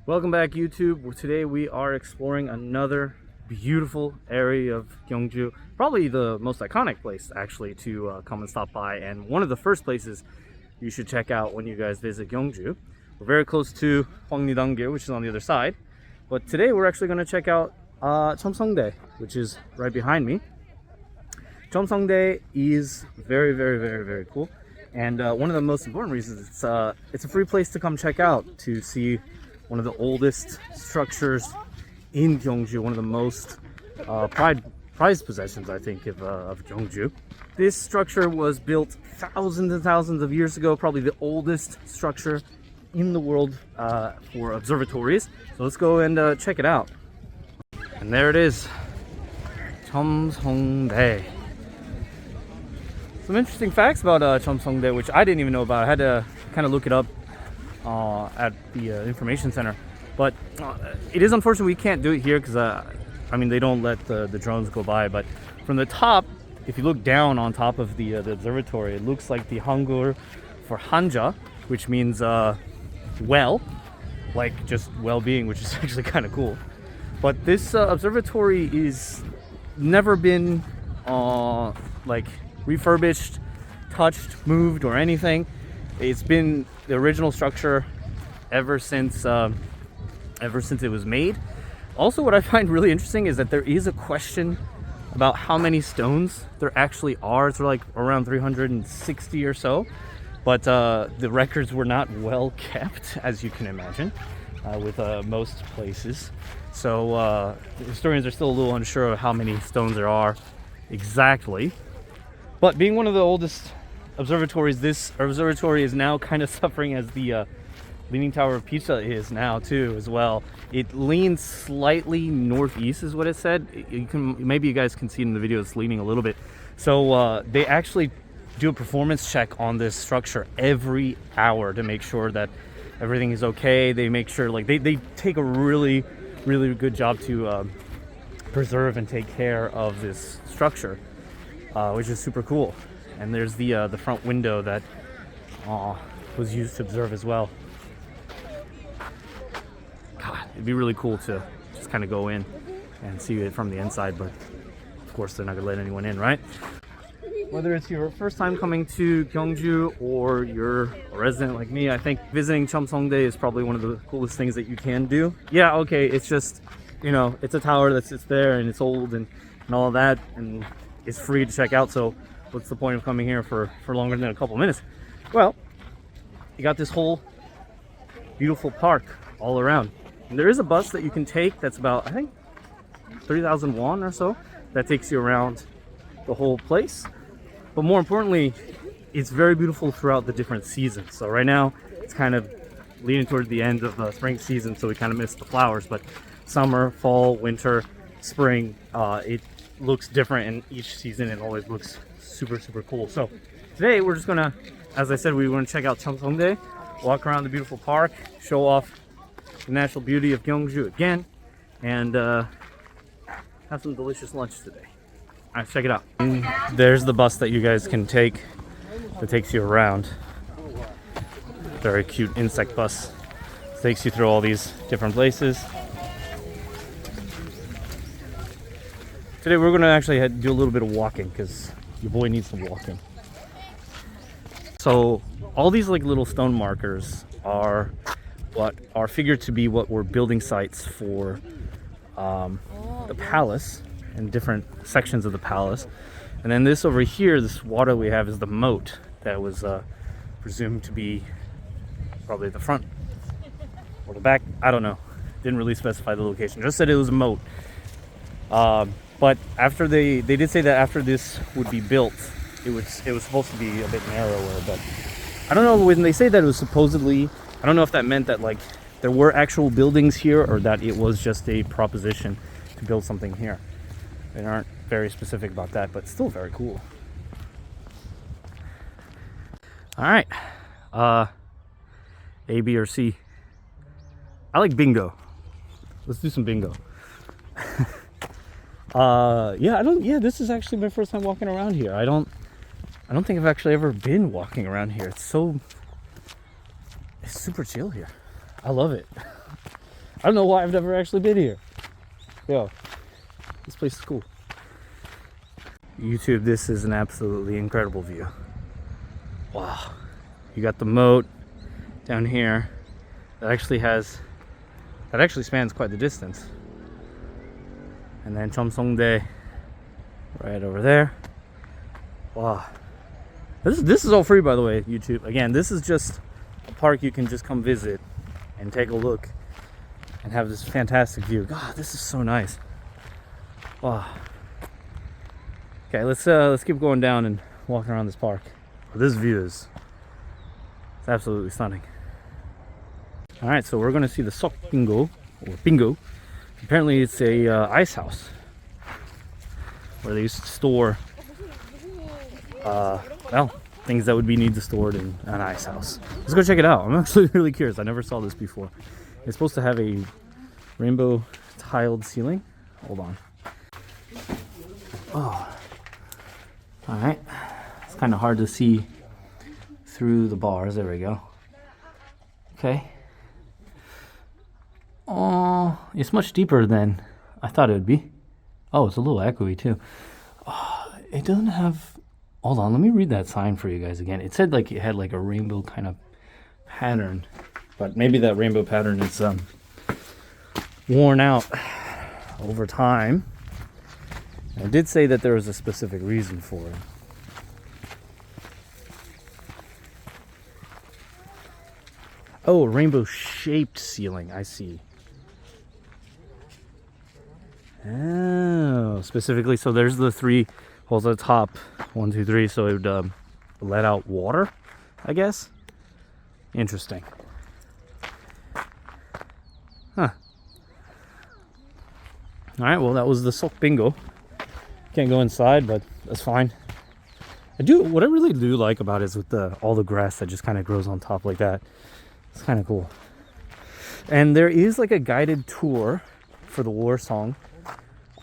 Welcome back, YouTube. Today we are exploring another beautiful area of Gyeongju, probably the most iconic place actually to come and stop by, and one of the first places you should check out when you guys visit Gyeongju. We're very close to Cheomseongdae, which is on the other side, but today we're actually going to check out Cheomseongdae, which is right behind me. Cheomseongdae is very cool, and one of the most important reasons it's a free place to come check out, to see one of the oldest structures in Gyeongju, one of the most prized possessions, I think, of Gyeongju. This structure was built thousands and thousands of years ago, probably the oldest structure in the world for observatories. So let's go and check it out. And there it is, Cheomseongdae. Some interesting facts about Cheomseongdae, which I didn't even know about. I had to kind of look it up at the information center, but it is unfortunate we can't do it here because I mean, they don't let the drones go by. But from the top, if you look down on top of the observatory, it looks like the Hangul for Hanja, which means well, like just well-being, which is actually kind of cool. But this observatory is never been like refurbished, touched, moved, or anything. It's been the original structure ever since it was made. Also, what I find really interesting is that there is a question about how many stones there actually are. It's like around 360 or so, but the records were not well kept, as you can imagine, with most places. So historians are still a little unsure of how many stones there are exactly. But being one of the oldest observatories, this observatory is now kind of suffering as the Leaning Tower of Pisa is now too as well. It leans slightly northeast is what it said. Maybe you guys can see it in the video, it's leaning a little bit. So they actually do a performance check on this structure every hour to make sure that everything is okay. They make sure, like, they take a really good job to preserve and take care of this structure, which is super cool. And there's the front window that was used to observe as well. God, it'd be really cool to just kind of go in and see it from the inside, but of course they're not gonna let anyone in, right? Whether it's your first time coming to Gyeongju or you're a resident like me, I think visiting Cheomseongdae is probably one of the coolest things that you can do. Yeah, okay, it's just, you know, it's a tower that sits there and it's old and all of that, and it's free to check out, so what's the point of coming here for longer than a couple minutes? Well, you got this whole beautiful park all around. And there is a bus that you can take that's about, I think, 3,000 won or so, that takes you around the whole place. But more importantly, it's very beautiful throughout the different seasons. So right now, it's kind of leaning towards the end of the spring season, so we kind of missed the flowers. But summer, fall, winter, spring, it looks different in each season and always looks super cool. So today we're just gonna, as I said, we want to check out Cheomseongdae, walk around the beautiful park, show off the natural beauty of Gyeongju again, and have some delicious lunch today. All right, check it out. And there's the bus that you guys can take that takes you around. Very cute insect bus. It takes you through all these different places. Today we're gonna actually do a little bit of walking because your boy needs some walking. So all these like little stone markers are what are figured to be what were building sites for the palace and different sections of the palace. And then this over here, this water we have, is the moat that was presumed to be probably the front or the back. I don't know. Didn't really specify the location. Just said it was a moat. But after they did say that after this would be built, it was supposed to be a bit narrower. But I don't know, when they say that it was supposedly, I don't know if that meant that like there were actual buildings here or that it was just a proposition to build something here. They aren't very specific about that, but still very cool. All right, A, B, or C. I like bingo. Let's do some bingo. Yeah, this is actually my first time walking around here. I don't think I've actually ever been walking around here. It's super chill here. I love it. I don't know why I've never actually been here. Yo, this place is cool. YouTube, this is an absolutely incredible view. Wow. You got the moat down here. That actually spans quite the distance. And then Cheomseongdae right over there. Wow. This is all free, by the way, YouTube. Again, this is just a park you can just come visit and take a look and have this fantastic view. God, this is so nice. Wow. Okay, let's keep going down and walking around this park. This view is absolutely stunning. All right, so we're going to see the Seokbingo, or bingo. Apparently, it's a ice house where they used to store, well, things that would be needed stored in an ice house. Let's go check it out. I'm actually really curious. I never saw this before. It's supposed to have a rainbow tiled ceiling. Hold on. Oh. All right. It's kind of hard to see through the bars. There we go. Okay. Oh, it's much deeper than I thought it would be. Oh, it's a little echoey too. Oh, it doesn't have... Hold on, let me read that sign for you guys again. It said like it had like a rainbow kind of pattern, but maybe that rainbow pattern is worn out over time. I did say that there was a specific reason for it. Oh, rainbow-shaped ceiling. I see. Oh, specifically, so there's the 3 holes at the top. 1, 2, 3. So it would let out water, I guess. Interesting. Huh. All right. Well, that was the Seokbingo. Can't go inside, but that's fine. What I really do like about it is with all the grass that just kind of grows on top like that. It's kind of cool. And there is like a guided tour for the war song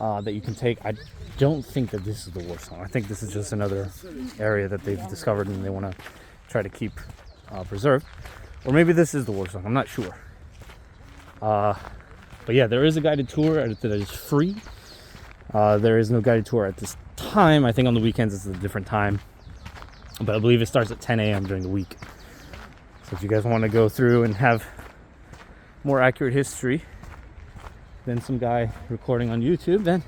that you can take. I don't think that this is the war song. I think this is just another area that they've discovered and they want to try to keep preserved. Or maybe this is the war song. I'm not sure. But yeah, there is a guided tour that is free. There is no guided tour at this time. I think on the weekends it's a different time. But I believe it starts at 10 a.m. during the week. So if you guys want to go through and have more accurate history than some guy recording on YouTube, then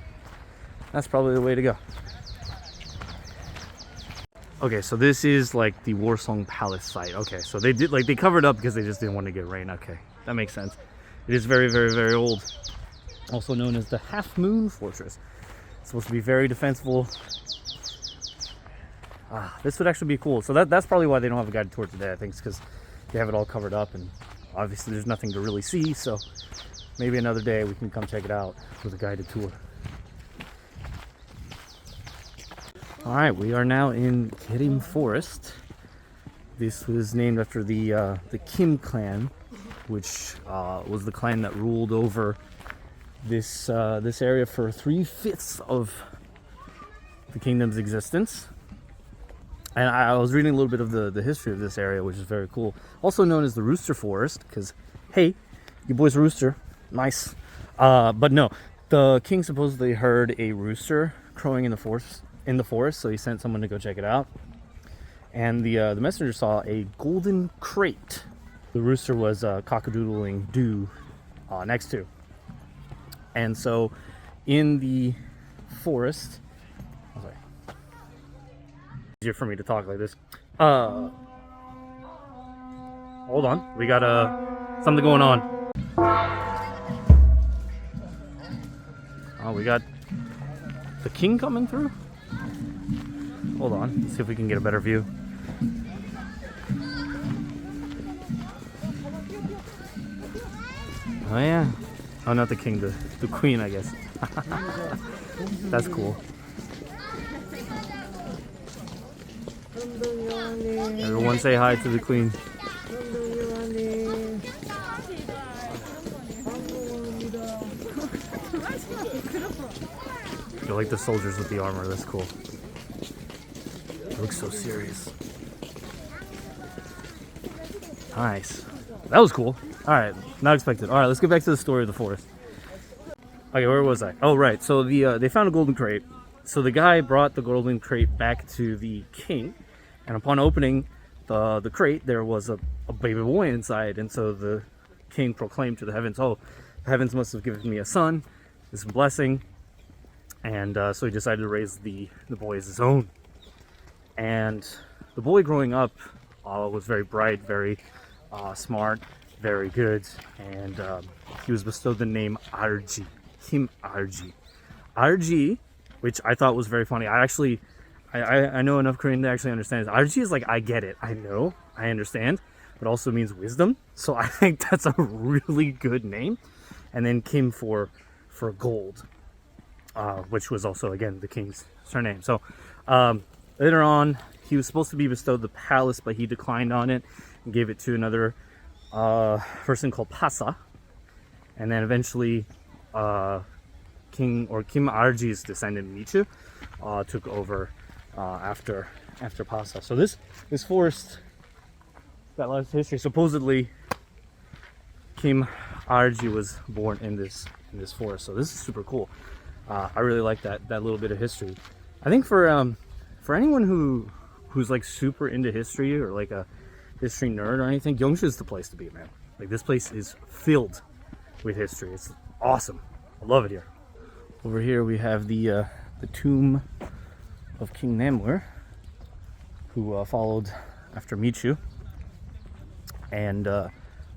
that's probably the way to go. Okay, so this is like the Warsong Palace site. Okay, so they covered up because they just didn't want to get rain. Okay, that makes sense. It is very, very, very old. Also known as the Half Moon Fortress. It's supposed to be very defensible. This would actually be cool. So that's probably why they don't have a guided tour today. I think it's because they have it all covered up and obviously there's nothing to really see. So maybe another day we can come check it out with a guided tour. All right, we are now in Gyeongju Forest. This was named after the Kim clan, which was the clan that ruled over this area for 3/5 of the kingdom's existence. And I was reading a little bit of the history of this area, which is very cool. Also known as the Rooster Forest, because, hey, your boy's a rooster. Nice. But no, the king supposedly heard a rooster crowing in the forest, so he sent someone to go check it out. And the messenger saw a golden crate. The rooster was cock-a-doodling dew next to. And so in the forest... Oh, sorry. Easier for me to talk like this. Hold on. We got something going on. Oh, we got the king coming through? Hold on. Let's see if we can get a better view. Oh yeah. Oh, not the king, the queen, I guess. That's cool. Everyone say hi to the queen. I like the soldiers with the armor, that's cool. It looks so serious. Nice. That was cool. All right, not expected. All right, let's get back to the story of the forest. Okay, where was I? Oh, right. So they found a golden crate. So the guy brought the golden crate back to the king, and upon opening the crate, there was a baby boy inside. And so the king proclaimed to the heavens, "Oh, the heavens must have given me a son. This is a blessing." And so he decided to raise the boy as his own. And the boy growing up was very bright, very smart, very good, and he was bestowed the name RG. Kim RG. RG, which I thought was very funny. I know enough Korean to actually understand this. RG is like, I get it, I know, I understand, but also means wisdom. So I think that's a really good name. And then Kim for gold, which was also, again, the king's surname. So later on, he was supposed to be bestowed the palace, but he declined on it and gave it to another person called Pasa. And then eventually Kim RG's descendant Michu took over after Pasa. So this forest got a lot of history. Supposedly Kim RG was born in this forest. So this is super cool. I really like that little bit of history. I think for anyone who's like super into history or like a history nerd or anything, Gyeongju is the place to be, man. Like, this place is filled with history. It's awesome. I love it here. Over here we have the tomb of King Namur, who followed after Michu, and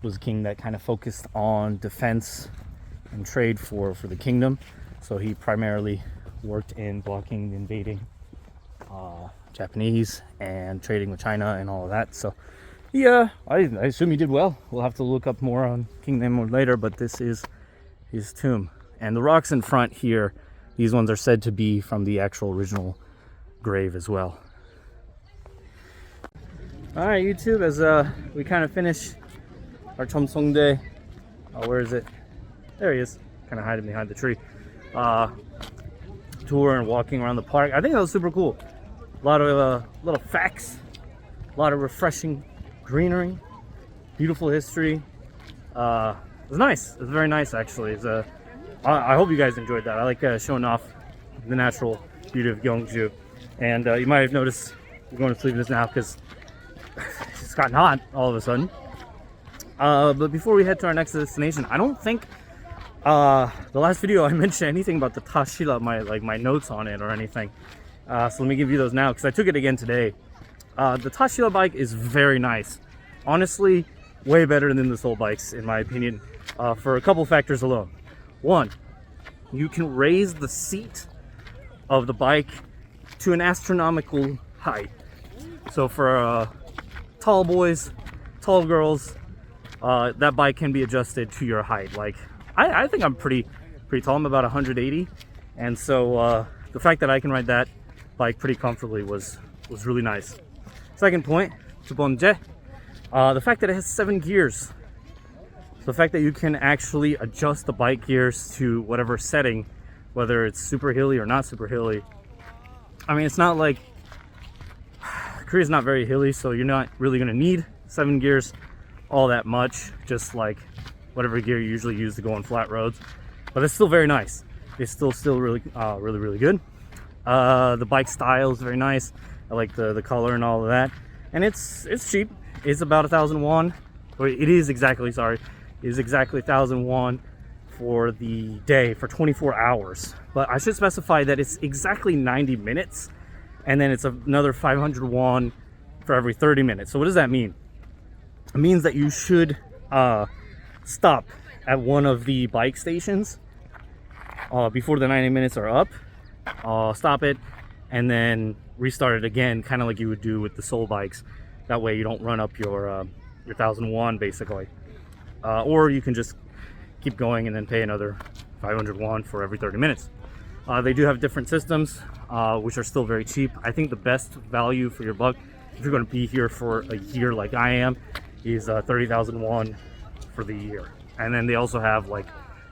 was a king that kind of focused on defense and trade for the kingdom. So he primarily worked in blocking the invading Japanese and trading with China and all of that. So yeah, I assume he did well. We'll have to look up more on King Namor later, but this is his tomb. And the rocks in front here, these ones are said to be from the actual original grave as well. All right, YouTube, as we kind of finish our Cheomseongdae, where is it? There he is, kind of hiding behind the tree. Tour and walking around the park. I think that was super cool. A lot of little facts, a lot of refreshing greenery, beautiful history. It was nice. It was very nice, actually. I hope you guys enjoyed that. I like showing off the natural beauty of Gyeongju. And you might have noticed we're going to sleep this now because it's gotten hot all of a sudden. But before we head to our next destination, I don't think the last video I mentioned anything about the Tashila, my notes on it or anything. So let me give you those now because I took it again today. The Tashila bike is very nice. Honestly, way better than the Seoul bikes, in my opinion, for a couple factors alone. One, you can raise the seat of the bike to an astronomical height. So for tall boys, tall girls, that bike can be adjusted to your height. Like, I think I'm pretty tall. I'm about 180, and so the fact that I can ride that bike pretty comfortably was really nice. Second point, 두 번째, the fact that it has 7 gears. The fact that you can actually adjust the bike gears to whatever setting, whether it's super hilly or not super hilly. I mean, it's not like Korea's not very hilly, so you're not really going to need 7 gears all that much, just like whatever gear you usually use to go on flat roads. But it's still very nice. It's still really really good. The bike style is very nice. I like the color and all of that, and it's cheap. It's about 1,000 won. Or it is exactly 1,000 won for the day, for 24 hours. But I should specify that it's exactly 90 minutes, and then it's another 500 won for every 30 minutes. So what does that mean? It means that you should stop at one of the bike stations before the 90 minutes are up. Stop it and then restart it again, kind of like you would do with the Seoul bikes. That way you don't run up your 1,000 won basically. Or you can just keep going and then pay another 500 won for every 30 minutes. They do have different systems, which are still very cheap. I think the best value for your buck, if you're going to be here for a year like I am, is 30,000 won for the year. And then they also have like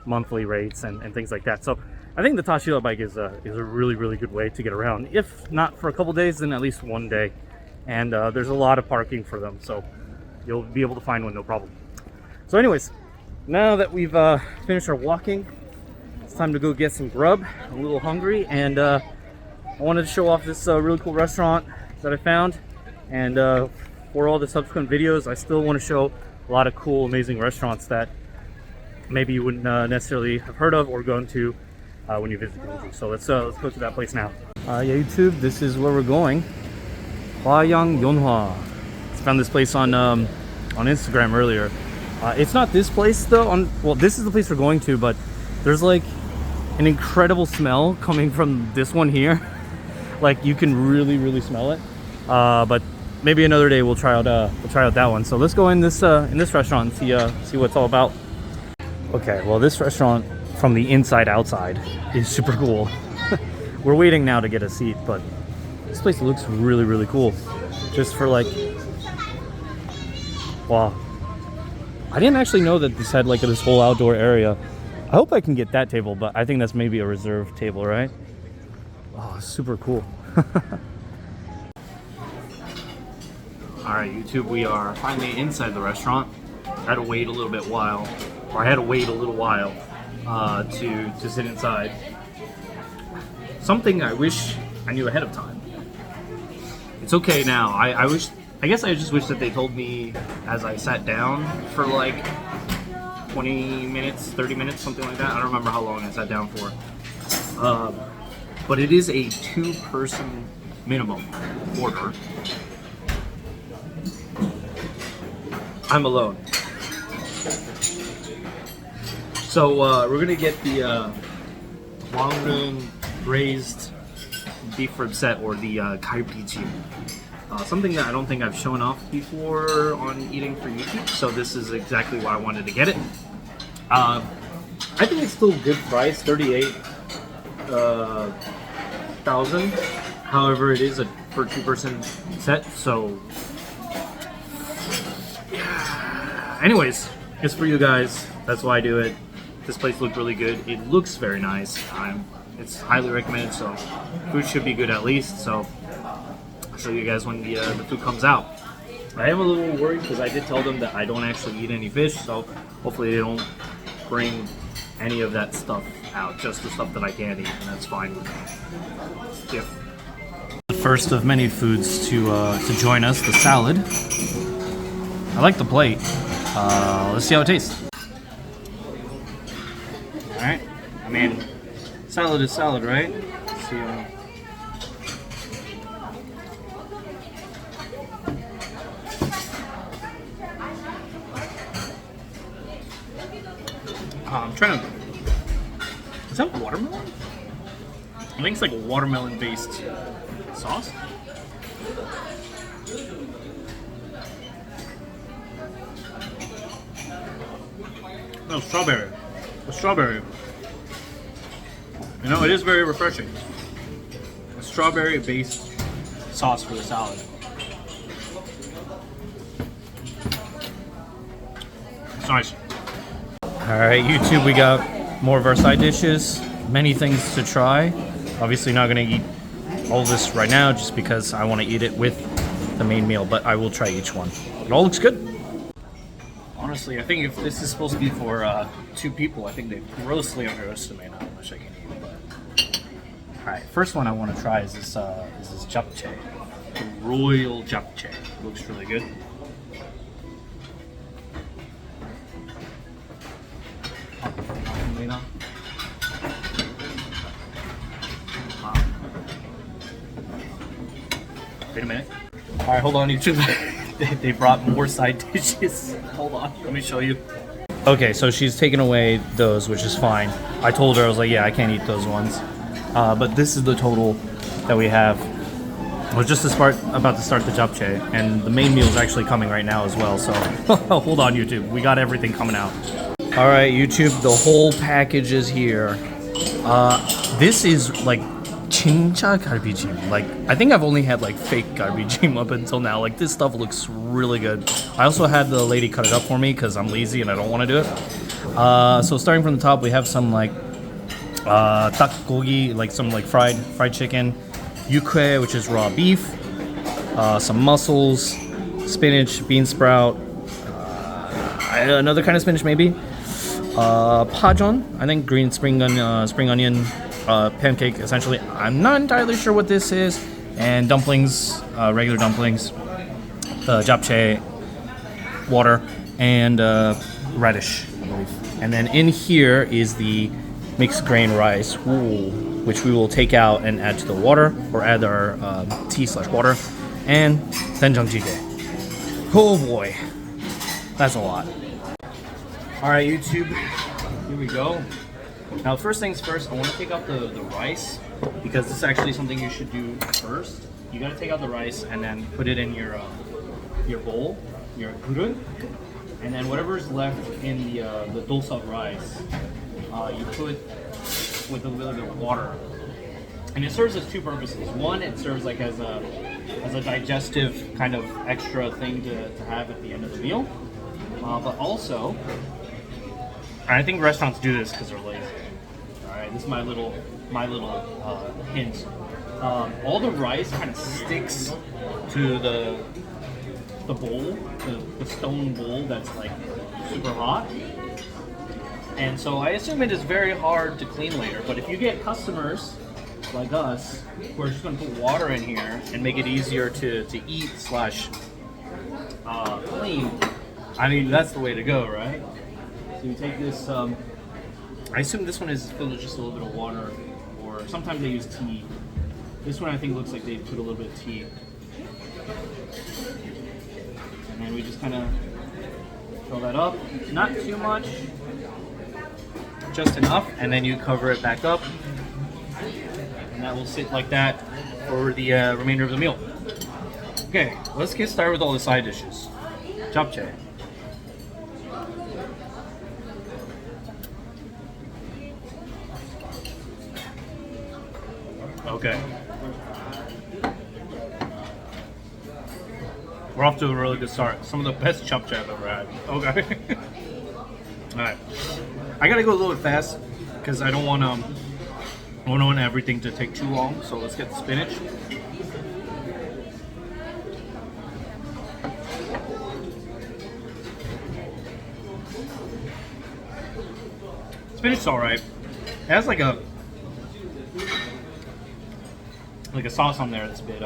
monthly rates and things like that. So I think the Tashila bike is a really good way to get around. If not for a couple days, then at least one day. And there's a lot of parking for them, so you'll be able to find one no problem. So anyways, now that we've finished our walking, it's time to go get some grub. I'm a little hungry, and I wanted to show off this really cool restaurant that I found. And for all the subsequent videos, I still want to show a lot of cool, amazing restaurants that maybe you wouldn't necessarily have heard of or gone to when you visit Gyeongju. So let's go to that place now. Yeah, YouTube, this is where we're going. Hwayang Yonhwa. I found this place on Instagram earlier. It's not this place though. Well, this is the place we're going to, but there's like an incredible smell coming from this one here. Like you can really smell it. But maybe another day we'll try out that one. So let's go in this restaurant and see what it's all about. Okay, well, this restaurant from the inside outside is super cool. We're waiting now to get a seat, but this place looks really cool. Just for like, wow. I didn't actually know that this had like this whole outdoor area. I hope I can get that table, but I think that's maybe a reserved table, right? Oh, super cool. Alright, YouTube, we are finally inside the restaurant. I had to wait a little while to sit inside. Something I wish I knew ahead of time. It's okay now. I guess I just wish that they told me as I sat down for like 20 minutes, 30 minutes, something like that. I don't remember how long I sat down for. But it is a 2-person minimum order. I'm alone. So we're gonna get the Gwangun braised beef rib set, or the galbijim. Something that I don't think I've shown off before on eating for YouTube, so this is exactly why I wanted to get it. I think it's still a good price, 38,000. However, it is for 2-person set, so yeah. Anyways, it's for you guys. That's why I do it. This place looked really good. It looks very nice. It's highly recommended, so food should be good at least. So I'll show you guys when the food comes out. I am a little worried because I did tell them that I don't actually eat any fish, so hopefully they don't bring any of that stuff out, just the stuff that I can eat, and that's fine with me. Yeah. The first of many foods to join us, the salad. I like the plate. Let's see how it tastes. Alright, I mean, salad is salad, right? Let's see. I'm trying to. Is that watermelon? I think it's like a watermelon-based sauce. No, strawberry. A strawberry. You know, it is very refreshing. A strawberry-based sauce for the salad. It's nice. Alright, YouTube, we got more of our side dishes. Many things to try. Obviously not going to eat all of this right now just because I want to eat it with the main meal, but I will try each one. It all looks good. Honestly, I think if this is supposed to be for 2 people, I think they grossly underestimate how much I can eat. But alright, first one I want to try is this japchae. The royal japchae. Looks really good. Wait a minute. Alright, hold on, YouTube. They brought more side dishes. Hold on, let me show you. Okay, so she's taken away those, which is fine. I told her, I was like, yeah, I can't eat those ones. But this is the total that we have. I was just about to start the japchae, and the main meal is actually coming right now as well, so hold on, YouTube. We got everything coming out. Alright, YouTube, the whole package is here. This is like 진짜 galbijim. Like, I think I've only had like fake galbijim up until now. Like, this stuff looks really good. I also had the lady cut it up for me because I'm lazy and I don't want to do it. So starting from the top, we have some like dakgogi, like some like fried chicken, yukhae, which is raw beef, some mussels, spinach, bean sprout. another kind of spinach maybe. Pajeon, I think green spring onion pancake essentially. I'm not entirely sure what this is. And dumplings, regular dumplings, japchae, water, and radish, I believe. And then in here is the mixed grain rice, which we will take out and add to the water, or add our tea/water, and doenjang jjigae. Oh boy, that's a lot. All right, YouTube, here we go. Now, first things first, I want to take out the rice, because this is actually something you should do first. You got to take out the rice and then put it in your bowl, your gurun, and then whatever's left in the dulsot rice, you put with a little bit of water. And it serves as two purposes. One, it serves like as a digestive kind of extra thing to have at the end of the meal. But also, I think restaurants do this because they're lazy. All right, this is my little hint. All the rice kind of sticks to the bowl, the stone bowl that's like super hot. And so I assume it is very hard to clean later. But if you get customers like us, who are just going to put water in here and make it easier to eat / clean, I mean, that's the way to go, right? So you take this, I assume this one is filled with just a little bit of water, or sometimes they use tea. This one I think looks like they put a little bit of tea. And then we just kind of fill that up. Not too much, just enough, and then you cover it back up. And that will sit like that for the remainder of the meal. Okay, let's get started with all the side dishes. Japchae. Okay. We're off to a really good start. Some of the best japchae I've ever had. Okay. Alright. I gotta go a little bit fast because I don't want everything to take too long. So let's get the spinach. Spinach is alright. It has like a sauce on there that's a bit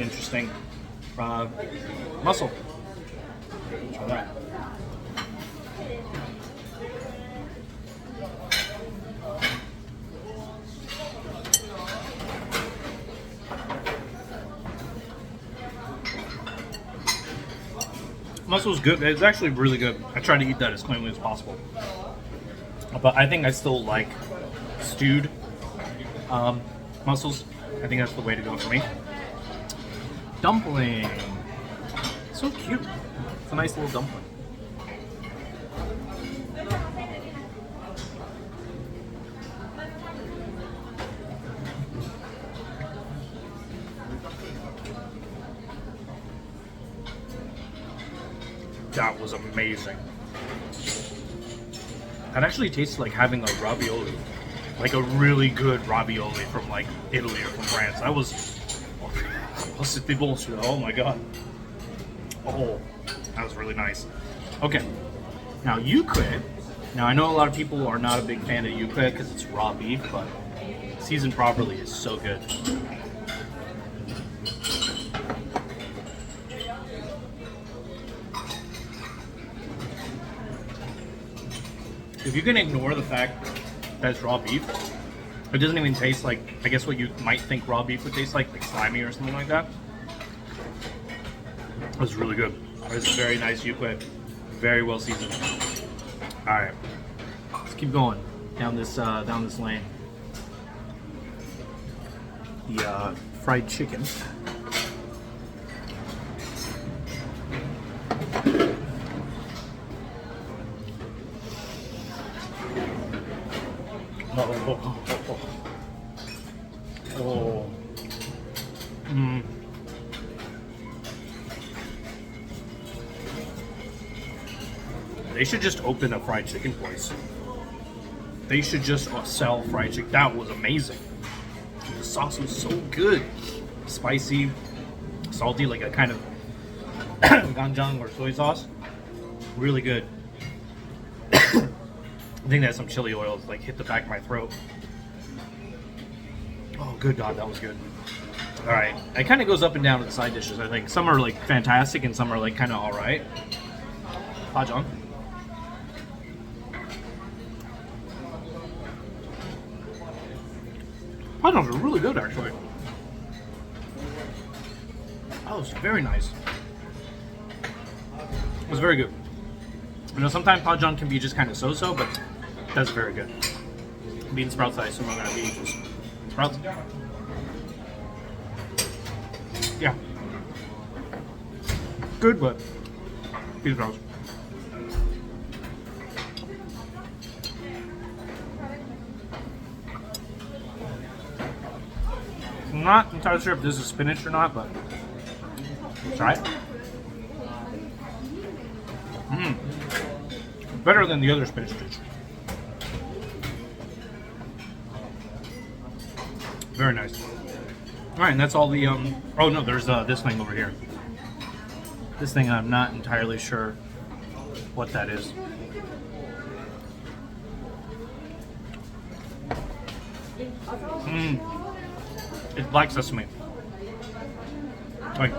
interesting. Mussel. Try that. Mussel's good. It's actually really good. I try to eat that as cleanly as possible. But I think I still like stewed mussels. I think that's the way to go for me. Dumpling. So cute. It's a nice little dumpling. That was amazing. That actually tastes like having a ravioli. Like a really good ravioli from like Italy or from France. That was... Oh my god. Oh, that was really nice. Okay. Now yukue. Now I know a lot of people are not a big fan of yukue because it's raw beef, but seasoned properly is so good. If you can ignore the fact that it's raw beef, it doesn't even taste like, I guess what you might think raw beef would taste like slimy or something like that. It was really good. It's very nice yukue, very well seasoned. All right, let's keep going down this lane. The fried chicken. Oh. They should just open a fried chicken place. They should just sell fried chicken. That was amazing. The sauce was so good. Spicy, salty, like a kind of ganjang or soy sauce. Really good. I think that some chili oil like hit the back of my throat. Oh, good God, that was good. All right, it kind of goes up and down with the side dishes. I think some are like fantastic and some are like kind of all right. Pajang. Pajang's are really good, actually. Oh, it's very nice. It was very good. You know, sometimes Pajang can be just kind of so-so, but that's very good. Bean sprouts, I assume I'm gonna be just sprouts. Yeah. Good, but bean sprouts. I'm not entirely sure if this is spinach or not, but let's try it. Better than the other spinach dish. Very nice. All right, and that's all the oh no, there's this thing over here. This thing I'm not entirely sure what that is. It's black sesame. Like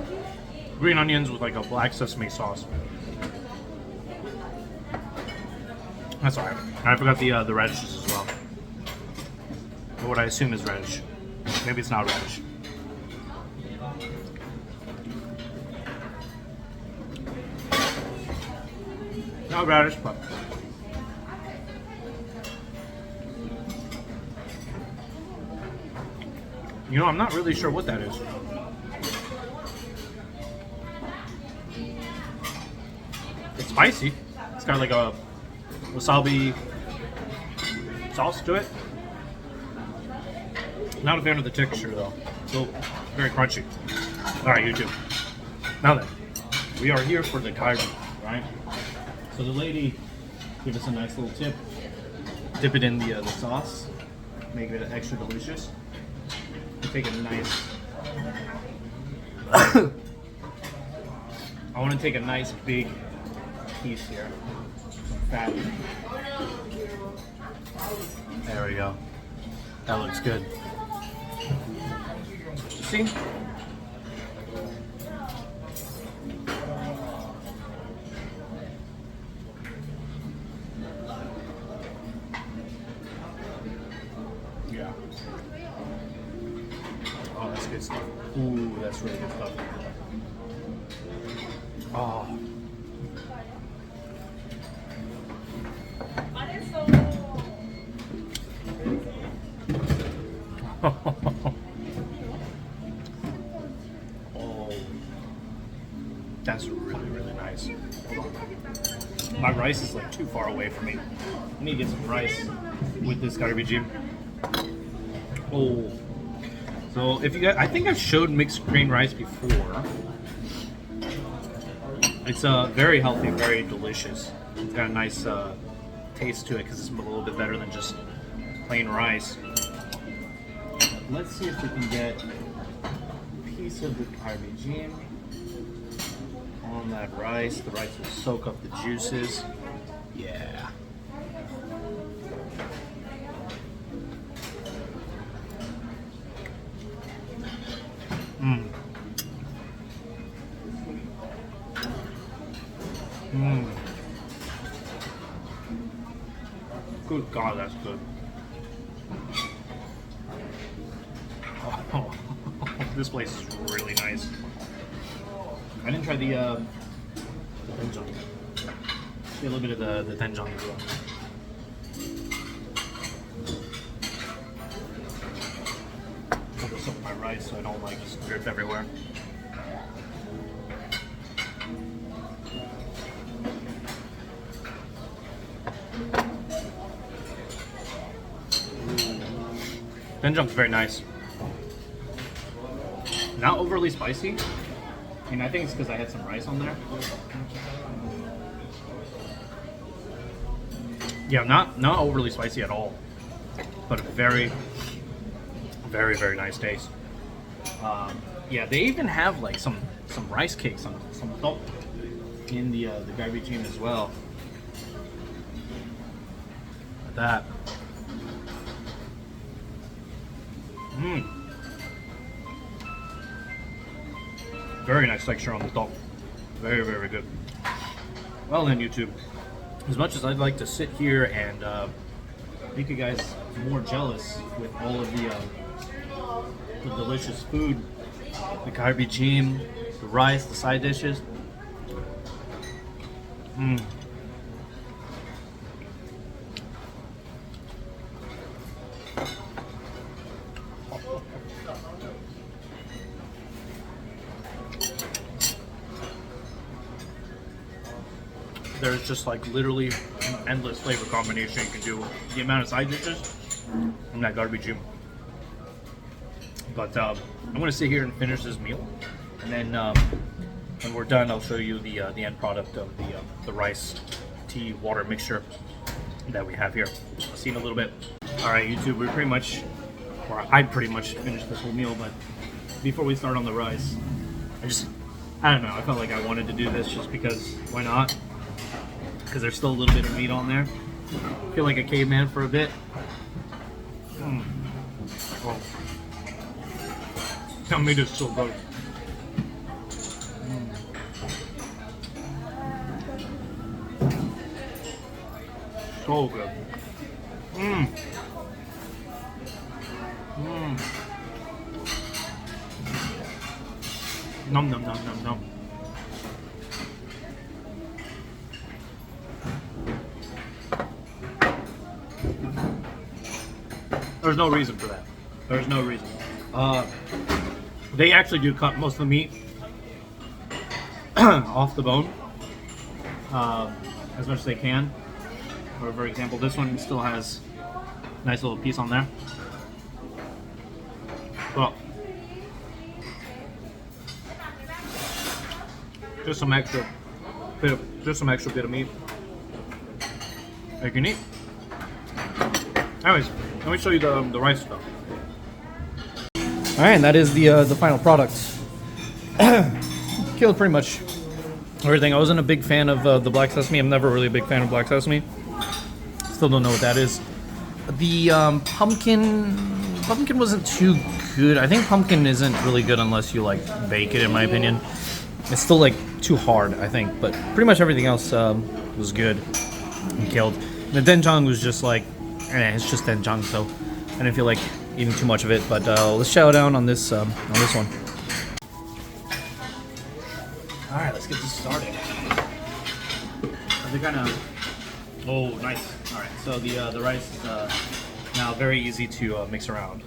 green onions with like a black sesame sauce. That's alright. I forgot the radishes as well. Or what I assume is radish. Maybe it's not radish. Not radish, but you know, I'm not really sure what that is. It's spicy. It's got like a wasabi sauce to it. Not a fan of the texture though. Still very crunchy. Alright, YouTube. Now then, we are here for the kalbi, right? So the lady gave us a nice little tip. Dip it in the sauce. Make it extra delicious. Take a nice I want to take a nice big piece here. Some fat. There we go. That looks good. See? Yeah. Oh, that's good stuff. Ooh, that's really good stuff. Oh. Oh. That's really, really nice. Hold on. My rice is like too far away from me. I need to get some rice with this garbage. Oh. So if you guys, I think I've showed mixed grain rice before. It's very healthy, very delicious. It's got a nice taste to it because it's a little bit better than just plain rice. Let's see if we can get a piece of the garbage on that rice. The rice will soak up the juices. Yeah. Mmm. Mmm. Good God, that's good. Oh, this place is really nice. I didn't try the doenjang. Get a little bit of the doenjang as well. Put this up my rice so I don't like just drip everywhere. Doenjang's very nice. Not overly spicy. I mean, I think it's because I had some rice on there. Yeah, not overly spicy at all, but a very, very, very nice taste. Yeah, they even have like some rice cakes on some top. in the galbijjim as well. Like that. Very nice texture on the top. Very, very good. Well then, YouTube, as much as I'd like to sit here and make you guys more jealous with all of the delicious food, the galbijjim, the rice, the side dishes. There's just like literally an endless flavor combination you can do. The amount of side dishes and that galbijjim. But I'm gonna sit here and finish this meal, and then when we're done, I'll show you the end product of the rice, tea, water mixture that we have here. I'll see you in a little bit. All right, YouTube, we pretty much, or I pretty much finished this whole meal. But before we start on the rice, I don't know. I felt like I wanted to do this just because why not? Because there's still a little bit of meat on there. I feel like a caveman for a bit. Oh. That meat is so good. So good. Nom nom nom nom nom. There's no reason for that. There's no reason. They actually do cut most of the meat off the bone as much as they can. Or for example, this one still has a nice little piece on there. Well, just some extra bit of meat that you can eat. Anyways, let me show you the rice stuff. All right, and that is the final product. Killed pretty much everything. I wasn't a big fan of the black sesame. I'm never really a big fan of black sesame. Still don't know what that is. The pumpkin wasn't too good. I think pumpkin isn't really good unless you like bake it, in my opinion. It's still like too hard, I think. But pretty much everything else was good and killed. The doenjang was just like, it's just doenjang, so I didn't feel like eating too much of it. But let's chow down on this one. All right, let's get this started. They're kind of, oh, nice. All right, so the rice is now very easy to mix around.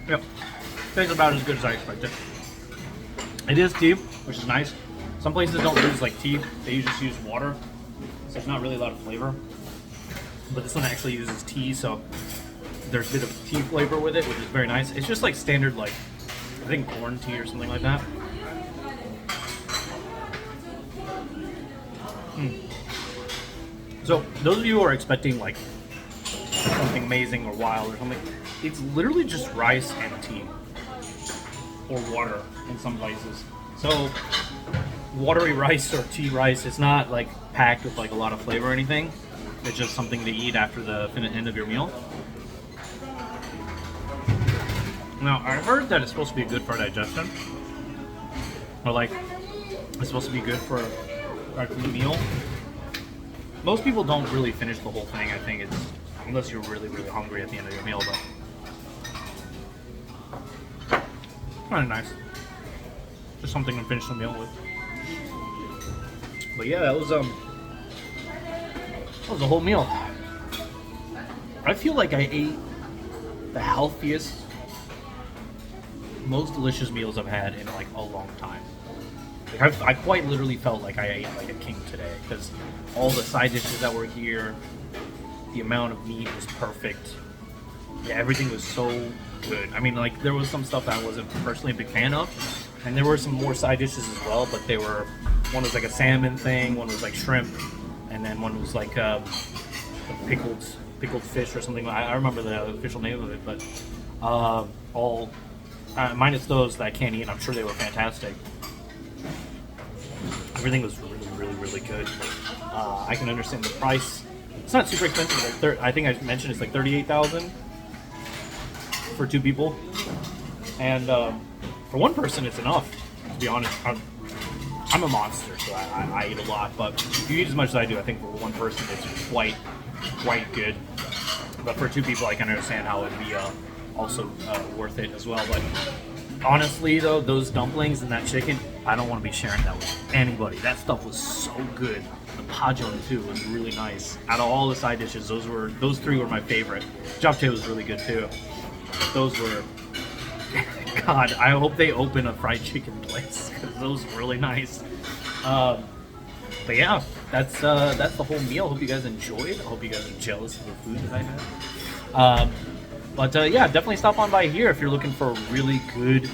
Yep, tastes about as good as I expected. It is tea, which is nice. Some places don't use like tea; they just use water, so it's not really a lot of flavor. But this one actually uses tea, so there's a bit of tea flavor with it, which is very nice. It's just like standard, like I think corn tea or something like that. So those of you who are expecting like something amazing or wild or something, it's literally just rice and tea or water in some places. So watery rice or tea rice, it's not like packed with like a lot of flavor or anything. It's just something to eat after the end of your meal. Now I heard that it's supposed to be good for digestion, or like it's supposed to be good for a clean meal. Most people don't really finish the whole thing. I think it's unless you're really, really hungry at the end of your meal, but kind of nice. Just something to finish the meal with. But yeah, that was the whole meal. I feel like I ate the healthiest, most delicious meals I've had in like a long time. Like I quite literally felt like I ate like a king today, because all the side dishes that were here, the amount of meat was perfect. Yeah, everything was so good. I mean, like there was some stuff that I wasn't personally a big fan of, and there were some more side dishes as well, but they were, one was like a salmon thing, one was like shrimp, and then one was like a pickled pickled fish or something. I remember the official name of it, but all minus those that I can't eat. And I'm sure they were fantastic. Everything was really good. I can understand the price. It's not super expensive. Like I think I mentioned it's like 38,000 for 2 people, and for 1 person it's enough. To be honest, I'm a monster, so I eat a lot. But if you eat as much as I do, I think for 1 person it's quite good. But for 2 people, I can understand how it'd be also worth it as well. But honestly, though, those dumplings and that chicken, I don't want to be sharing that with anybody. That stuff was so good. The pajeon too was really nice. Out of all the side dishes, those 3 were my favorite. Japchae was really good too. Those were, God, I hope they open a fried chicken place because those were really nice. But yeah, that's the whole meal. Hope you guys enjoyed. I hope you guys are jealous of the food that I had. But yeah, definitely stop on by here if you're looking for a really good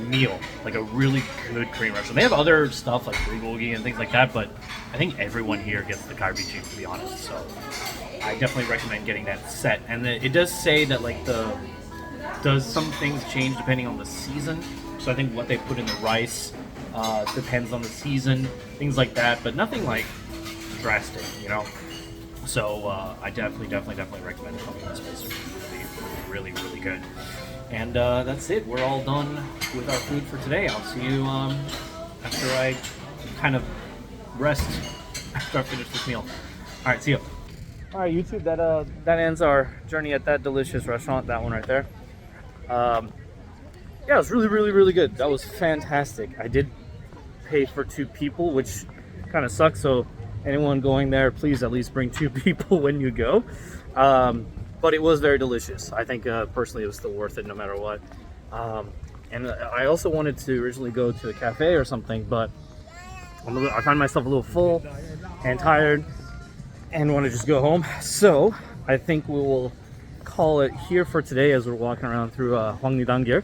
meal, like a really good Korean restaurant. They have other stuff like bulgogi and things like that, but I think everyone here gets the galbicheon, to be honest. So I definitely recommend getting that set. And it does say that like some things change depending on the season. So I think what they put in the rice depends on the season, things like that, but nothing like drastic, you know. So I definitely recommend coming to this place. It's really good. And that's it. We're all done with our food for today. I'll see you after I kind of rest after I finish this meal. All right, see you. All right, YouTube. That ends our journey at that delicious restaurant. That one right there. Yeah, it was really good. That was fantastic. I did pay for 2 people, which kind of sucks. So anyone going there, please at least bring 2 people when you go. But it was very delicious. I think personally it was still worth it no matter what. And I also wanted to originally go to a cafe or something, but I find myself a little full and tired and want to just go home. So I think we will call it here for today as we're walking around through Hwangnidanggil.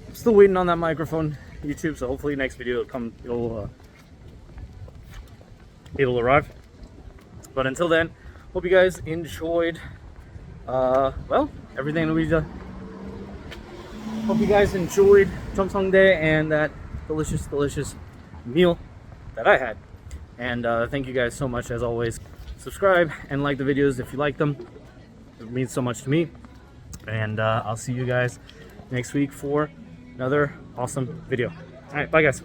I'm still waiting on that microphone, YouTube, so hopefully next video it'll arrive. But until then, hope you guys enjoyed well, everything that we done. Hope you guys enjoyed Cheomseongdae and that delicious meal that I had. And thank you guys so much as always. Subscribe and like the videos if you like them. It means so much to me. And I'll see you guys next week for another awesome video. All right, bye guys.